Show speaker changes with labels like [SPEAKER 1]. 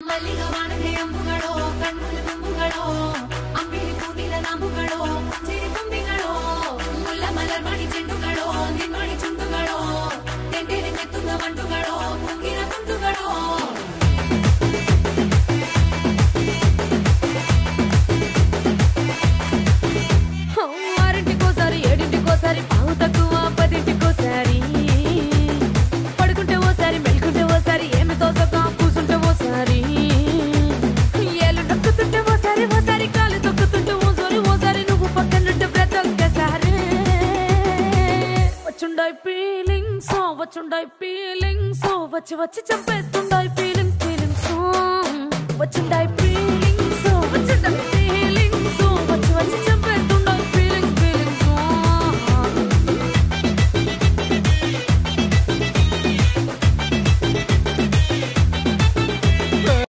[SPEAKER 1] ಮಲ್ಲಿಗ ವಾಣದೆ ಅಂಬುಗಳೋ ಕಣ್ಣುಲ ತುಂಬುಗಳೋ ಅಂಬಿಳಿ ಕೂದಿಲ ನಾಂಬುಗಳೋ ಚಿರಿ ತುಂಬಿಗಳೋ ಮುಲ್ಲ ಮಲರ್ ಮಣಿ ಚೆಂಡುಗಳೋ ನಿನ್ನೊಳಿ ಚುಂಡುಗಳೋ ತೆಂಡೆರೆ ನೆತ್ತುಗ ಮಂಡುಗಳೋ ಮುಂಗಿನ ತುಂಡುಗಳೋ ఆరింటికోసారి ఏడింటికోసారి పావు తక్కువ పదింటికోసారి పడుకుంటే ఓసారి మెలుకుంటే ఓసారి ఏమి తోసక కూసుంటే ఓసారి ఏళ్ళు నొక్కుతుంటే ఓసారి ఓసారి కాలు తొక్కుతుంటే ఓసారి నువ్వు పక్కనుంటే ప్రతి ఒక్కసారి వచ్చుండాయి ఫీలింగ్స్ వచ్చి వచ్చి చంపేస్తుండాయి ఫీలింగ్స్ వచ్చిండాయి